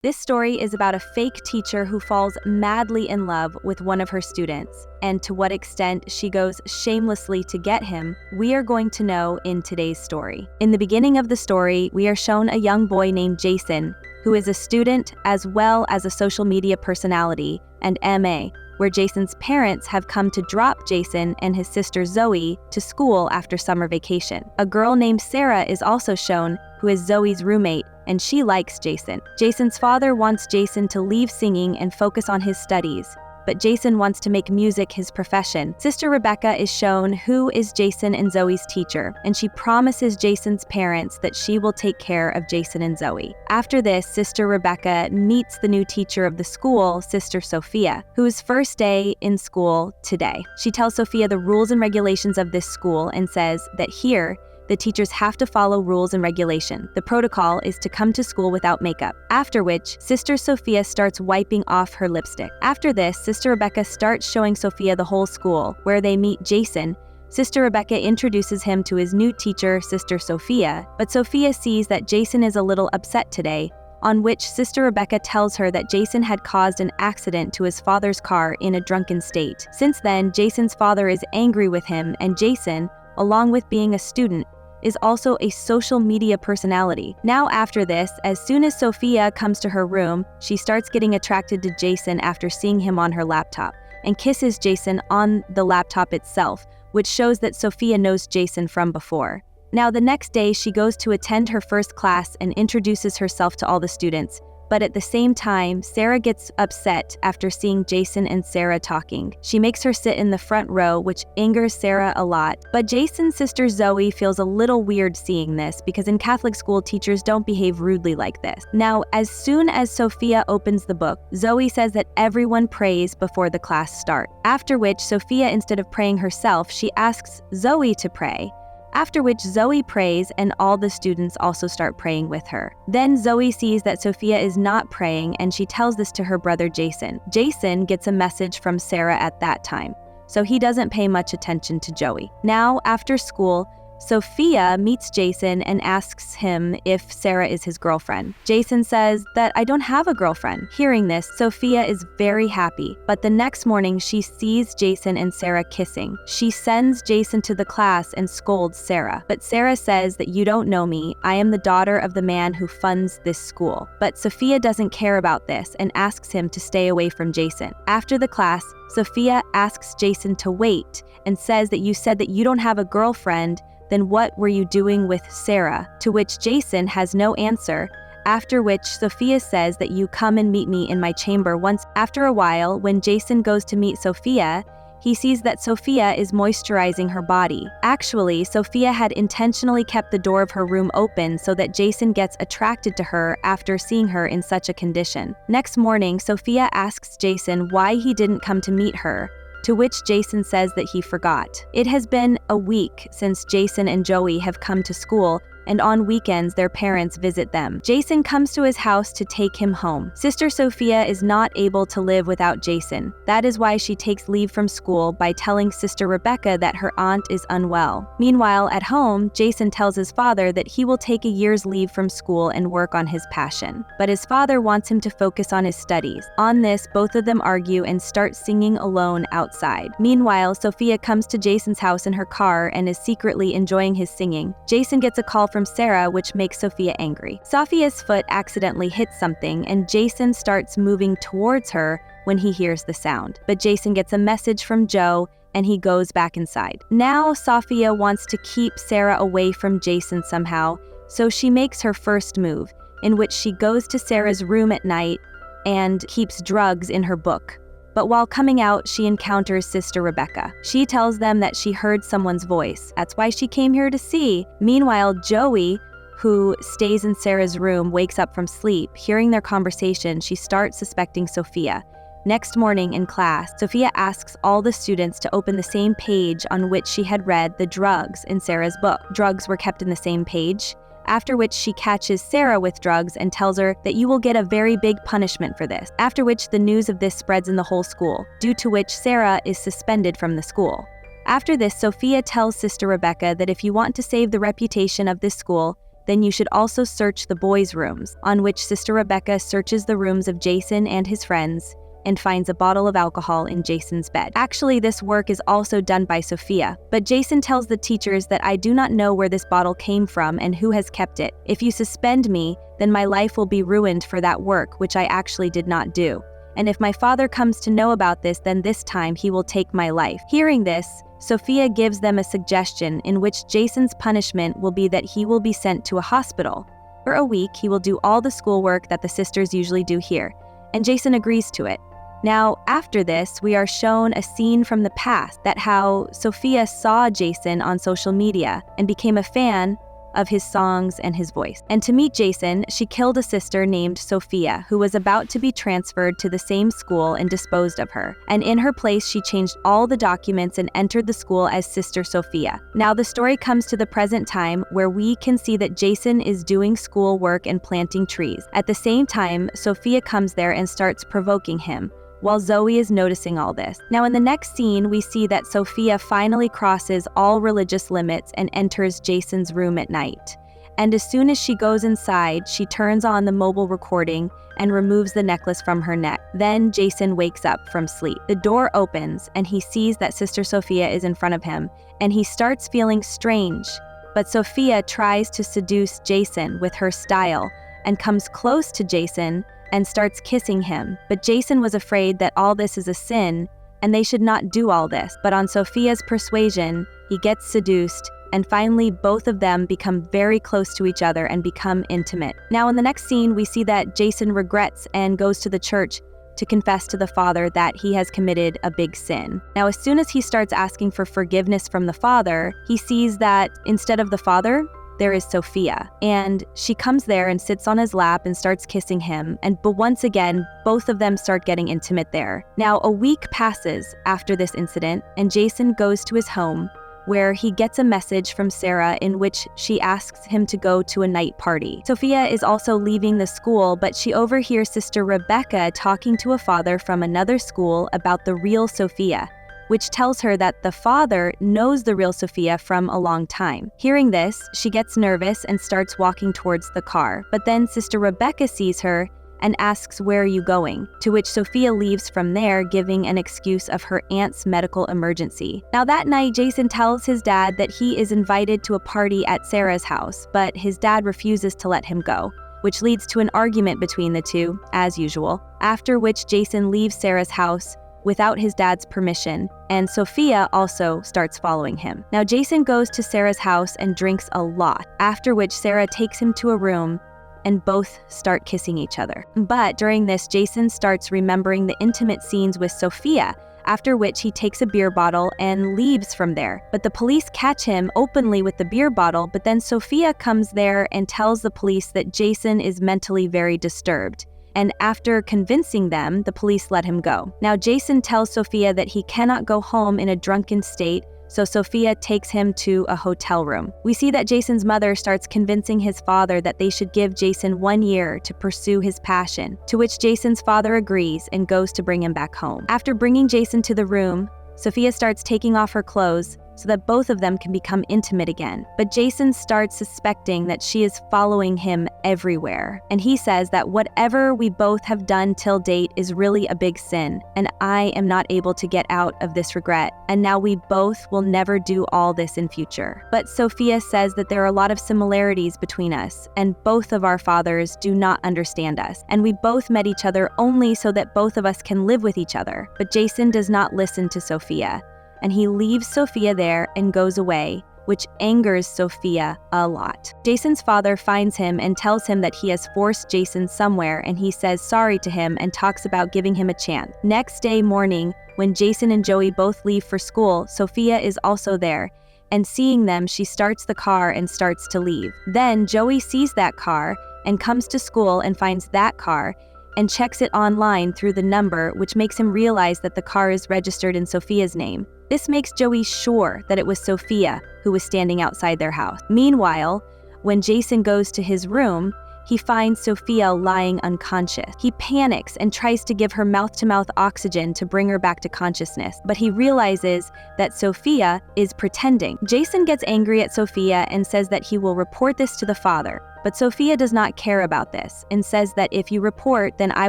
This story is about a fake teacher who falls madly in love with one of her students, and to what extent she goes shamelessly to get him, we are going to know in today's story. In the beginning of the story, we are shown a young boy named Jason, who is a student as well as a social media personality and MA, where Jason's parents have come to drop Jason and his sister Zoe to school after summer vacation. A girl named Sarah is also shown, who is Zoe's roommate, and she likes Jason. Jason's father wants Jason to leave singing and focus on his studies, but Jason wants to make music his profession. Sister Rebecca is shown, who is Jason and Zoe's teacher, and she promises Jason's parents that she will take care of Jason and Zoe. After this, Sister Rebecca meets the new teacher of the school, Sister Sophia, whose first day in school today. She tells Sophia the rules and regulations of this school and says that here, the teachers have to follow rules and regulation. The protocol is to come to school without makeup, after which Sister Sophia starts wiping off her lipstick. After this, Sister Rebecca starts showing Sophia the whole school, where they meet Jason. Sister Rebecca introduces him to his new teacher, Sister Sophia, but Sophia sees that Jason is a little upset today, on which Sister Rebecca tells her that Jason had caused an accident to his father's car in a drunken state. Since then, Jason's father is angry with him, and Jason, along with being a student, is also a social media personality. Now after this, as soon as Sophia comes to her room, she starts getting attracted to Jason after seeing him on her laptop, and kisses Jason on the laptop itself, which shows that Sophia knows Jason from before. Now the next day, she goes to attend her first class and introduces herself to all the students. But at the same time, Sarah gets upset after seeing Jason and Sarah talking. She makes her sit in the front row, which angers Sarah a lot. But Jason's sister Zoe feels a little weird seeing this because in Catholic school, teachers don't behave rudely like this. Now, as soon as Sophia opens the book, Zoe says that everyone prays before the class starts. After which, Sophia, instead of praying herself, she asks Zoe to pray. After which Zoe prays and all the students also start praying with her. Then Zoe sees that Sophia is not praying and she tells this to her brother Jason. Jason gets a message from Sarah at that time, so he doesn't pay much attention to Zoe. Now, after school, Sophia meets Jason and asks him if Sarah is his girlfriend. Jason says that I don't have a girlfriend. Hearing this, Sophia is very happy, but the next morning she sees Jason and Sarah kissing. She sends Jason to the class and scolds Sarah, but Sarah says that you don't know me. I am the daughter of the man who funds this school. But Sophia doesn't care about this and asks him to stay away from Jason. After the class, Sophia asks Jason to wait and says that you said that you don't have a girlfriend, then what were you doing with Sarah? To which Jason has no answer, after which Sophia says that you come and meet me in my chamber once. After a while, when Jason goes to meet Sophia, he sees that Sophia is moisturizing her body. Actually, Sophia had intentionally kept the door of her room open so that Jason gets attracted to her after seeing her in such a condition. Next morning, Sophia asks Jason why he didn't come to meet her, to which Jason says that he forgot. It has been a week since Jason and Zoe have come to school, and on weekends their parents visit them. Jason comes to his house to take him home. Sister Sophia is not able to live without Jason. That is why she takes leave from school by telling Sister Rebecca that her aunt is unwell. Meanwhile, at home, Jason tells his father that he will take a year's leave from school and work on his passion. But his father wants him to focus on his studies. On this, both of them argue and start singing alone outside. Meanwhile, Sophia comes to Jason's house in her car and is secretly enjoying his singing. Jason gets a call from Sarah, which makes Sophia angry. Sophia's foot accidentally hits something, and Jason starts moving towards her when he hears the sound. But Jason gets a message from Joe, and he goes back inside. Now, Sophia wants to keep Sarah away from Jason somehow, so she makes her first move, in which she goes to Sarah's room at night and keeps drugs in her book. But while coming out, she encounters Sister Rebecca. She tells them that she heard someone's voice. That's why she came here to see. Meanwhile, Joey, who stays in Sarah's room, wakes up from sleep. Hearing their conversation, she starts suspecting Sophia. Next morning in class, Sophia asks all the students to open the same page on which she had read the drugs in Sarah's book. Drugs were kept in the same page, after which she catches Sarah with drugs and tells her that you will get a very big punishment for this, after which the news of this spreads in the whole school, due to which Sarah is suspended from the school. After this, Sophia tells Sister Rebecca that if you want to save the reputation of this school, then you should also search the boys' rooms, on which Sister Rebecca searches the rooms of Jason and his friends and finds a bottle of alcohol in Jason's bed. Actually, this work is also done by Sophia, but Jason tells the teachers that I do not know where this bottle came from and who has kept it. If you suspend me, then my life will be ruined for that work, which I actually did not do. And if my father comes to know about this, then this time he will take my life. Hearing this, Sophia gives them a suggestion in which Jason's punishment will be that he will be sent to a hospital. For a week, he will do all the schoolwork that the sisters usually do here, and Jason agrees to it. Now, after this, we are shown a scene from the past that how Sophia saw Jason on social media and became a fan of his songs and his voice. And to meet Jason, she killed a sister named Sophia, who was about to be transferred to the same school, and disposed of her. And in her place, she changed all the documents and entered the school as Sister Sophia. Now the story comes to the present time, where we can see that Jason is doing school work and planting trees. At the same time, Sophia comes there and starts provoking him, while Zoe is noticing all this. Now in the next scene, we see that Sophia finally crosses all religious limits and enters Jason's room at night. And as soon as she goes inside, she turns on the mobile recording and removes the necklace from her neck. Then Jason wakes up from sleep. The door opens and he sees that Sister Sophia is in front of him, and he starts feeling strange. But Sophia tries to seduce Jason with her style and comes close to Jason and starts kissing him. But Jason was afraid that all this is a sin and they should not do all this. But on Sophia's persuasion, he gets seduced, and finally both of them become very close to each other and become intimate. Now in the next scene, we see that Jason regrets and goes to the church to confess to the father that he has committed a big sin. Now as soon as he starts asking for forgiveness from the father, he sees that instead of the father, there is Sophia, and she comes there and sits on his lap and starts kissing him, but once again, both of them start getting intimate there. Now a week passes after this incident, and Jason goes to his home, where he gets a message from Sarah in which she asks him to go to a night party. Sophia is also leaving the school, but she overhears Sister Rebecca talking to a father from another school about the real Sophia, which tells her that the father knows the real Sophia from a long time. Hearing this, she gets nervous and starts walking towards the car, but then Sister Rebecca sees her and asks, "Where are you going?" To which Sophia leaves from there, giving an excuse of her aunt's medical emergency. Now that night, Jason tells his dad that he is invited to a party at Sarah's house, but his dad refuses to let him go, which leads to an argument between the two, as usual, after which Jason leaves Sarah's house without his dad's permission, and Sophia also starts following him. Now Jason goes to Sarah's house and drinks a lot, after which Sarah takes him to a room and both start kissing each other. But during this, Jason starts remembering the intimate scenes with Sophia, after which he takes a beer bottle and leaves from there. But the police catch him openly with the beer bottle, but then Sophia comes there and tells the police that Jason is mentally very disturbed. And after convincing them, the police let him go. Now Jason tells Sophia that he cannot go home in a drunken state, so Sophia takes him to a hotel room. We see that Jason's mother starts convincing his father that they should give Jason 1 year to pursue his passion, to which Jason's father agrees and goes to bring him back home. After bringing Jason to the room, Sophia starts taking off her clothes so that both of them can become intimate again. But Jason starts suspecting that she is following him everywhere. And he says that whatever we both have done till date is really a big sin, and I am not able to get out of this regret, and now we both will never do all this in future. But Sophia says that there are a lot of similarities between us, and both of our fathers do not understand us, and we both met each other only so that both of us can live with each other. But Jason does not listen to Sophia, and he leaves Sophia there and goes away, which angers Sophia a lot. Jason's father finds him and tells him that he has forced Jason somewhere, and he says sorry to him and talks about giving him a chance. Next day morning, when Jason and Joey both leave for school, Sophia is also there, and seeing them, she starts the car and starts to leave. Then Joey sees that car and comes to school and finds that car and checks it online through the number, which makes him realize that the car is registered in Sophia's name. This makes Joey sure that it was Sophia who was standing outside their house. Meanwhile, when Jason goes to his room, he finds Sophia lying unconscious. He panics and tries to give her mouth-to-mouth oxygen to bring her back to consciousness, but he realizes that Sophia is pretending. Jason gets angry at Sophia and says that he will report this to the father. But Sophia does not care about this and says that if you report, then I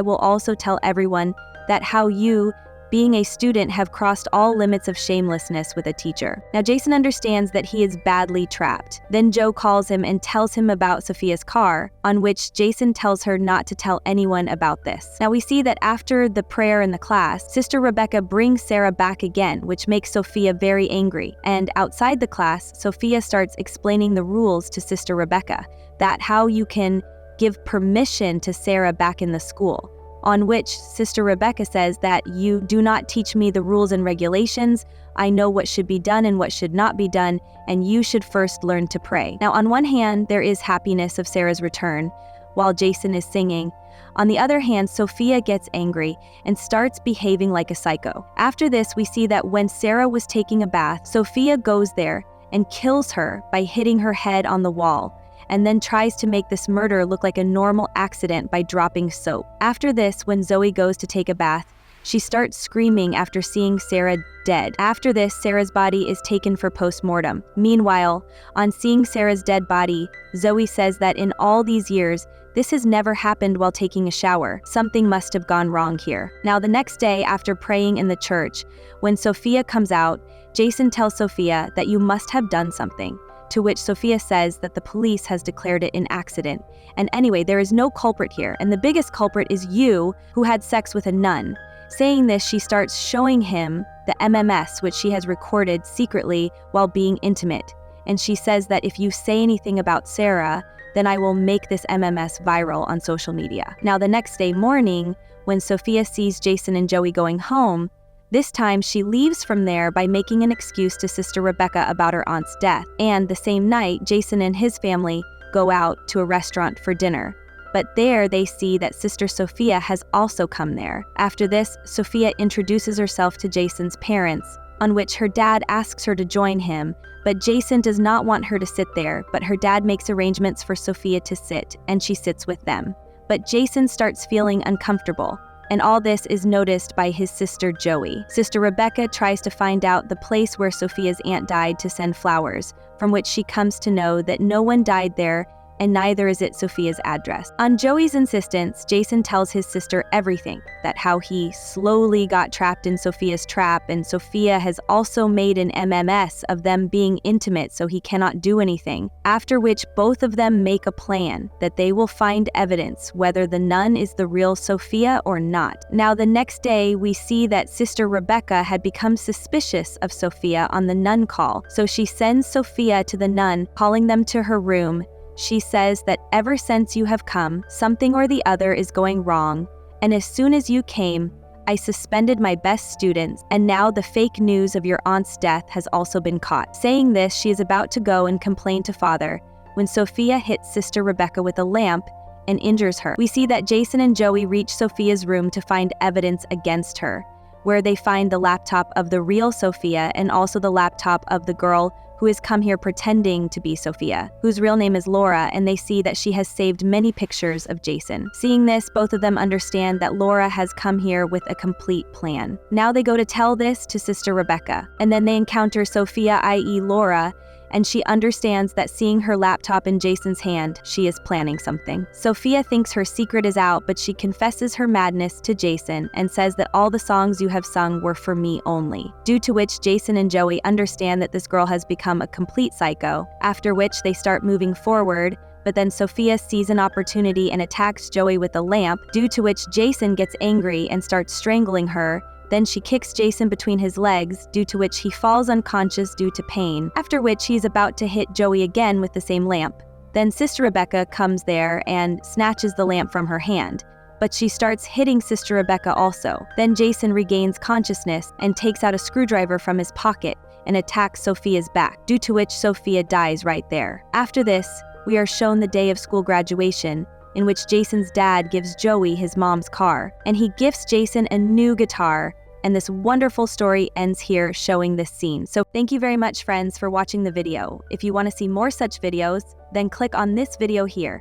will also tell everyone that how you, being a student, have crossed all limits of shamelessness with a teacher. Now Jason understands that he is badly trapped. Then Joe calls him and tells him about Sophia's car, on which Jason tells her not to tell anyone about this. Now we see that after the prayer in the class, Sister Rebecca brings Sarah back again, which makes Sophia very angry. And outside the class, Sophia starts explaining the rules to Sister Rebecca, that how you can give permission to Sarah back in the school. On which Sister Rebecca says that you do not teach me the rules and regulations. I know what should be done and what should not be done, and you should first learn to pray. Now, on one hand, there is happiness of Sarah's return, while Jason is singing. On the other hand, Sophia gets angry and starts behaving like a psycho. After this, we see that when Sarah was taking a bath, Sophia goes there and kills her by hitting her head on the wall, and then tries to make this murder look like a normal accident by dropping soap. After this, when Zoe goes to take a bath, she starts screaming after seeing Sarah dead. After this, Sarah's body is taken for post-mortem. Meanwhile, on seeing Sarah's dead body, Zoe says that in all these years, this has never happened while taking a shower. Something must have gone wrong here. Now, the next day, after praying in the church, when Sophia comes out, Jason tells Sophia that you must have done something. To which Sophia says that the police has declared it an accident. And anyway, there is no culprit here, and the biggest culprit is you, who had sex with a nun. Saying this, she starts showing him the MMS, which she has recorded secretly while being intimate. And she says that if you say anything about Sarah, then I will make this MMS viral on social media. Now, the next day morning, when Sophia sees Jason and Joey going home, this time, she leaves from there by making an excuse to Sister Rebecca about her aunt's death. And the same night, Jason and his family go out to a restaurant for dinner. But there they see that Sister Sophia has also come there. After this, Sophia introduces herself to Jason's parents, on which her dad asks her to join him, but Jason does not want her to sit there, but her dad makes arrangements for Sophia to sit, and she sits with them. But Jason starts feeling uncomfortable, and all this is noticed by his sister Joey. Sister Rebecca tries to find out the place where Sophia's aunt died to send flowers, from which she comes to know that no one died there, and neither is it Sophia's address. On Joey's insistence, Jason tells his sister everything, that how he slowly got trapped in Sophia's trap, and Sophia has also made an MMS of them being intimate so he cannot do anything, after which both of them make a plan that they will find evidence whether the nun is the real Sophia or not. Now, the next day, we see that Sister Rebecca had become suspicious of Sophia on the nun call, so she sends Sophia to the nun, calling them to her room. She says that ever since you have come, something or the other is going wrong, and as soon as you came, I suspended my best students, and now the fake news of your aunt's death has also been caught. Saying this, she is about to go and complain to Father, when Sophia hits Sister Rebecca with a lamp and injures her. We see that Jason and Joey reach Sophia's room to find evidence against her, where they find the laptop of the real Sophia and also the laptop of the girl who has come here pretending to be Sophia, whose real name is Laura, and they see that she has saved many pictures of Jason. Seeing this, both of them understand that Laura has come here with a complete plan. Now they go to tell this to Sister Rebecca, and then they encounter Sophia, i.e. Laura, and she understands that seeing her laptop in Jason's hand, she is planning something. Sophia thinks her secret is out, but she confesses her madness to Jason and says that all the songs you have sung were for me only, due to which Jason and Joey understand that this girl has become a complete psycho, after which they start moving forward, but then Sophia sees an opportunity and attacks Joey with a lamp, due to which Jason gets angry and starts strangling her. Then she kicks Jason between his legs, due to which he falls unconscious due to pain, after which he's about to hit Joey again with the same lamp. Then Sister Rebecca comes there and snatches the lamp from her hand, but she starts hitting Sister Rebecca also. Then Jason regains consciousness and takes out a screwdriver from his pocket and attacks Sophia's back, due to which Sophia dies right there. After this, we are shown the day of school graduation, in which Jason's dad gives Joey his mom's car, and he gifts Jason a new guitar. And this wonderful story ends here showing this scene. So thank you very much, friends, for watching the video. If you want to see more such videos, then click on this video here.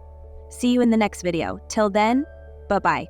See you in the next video. Till then, bye-bye.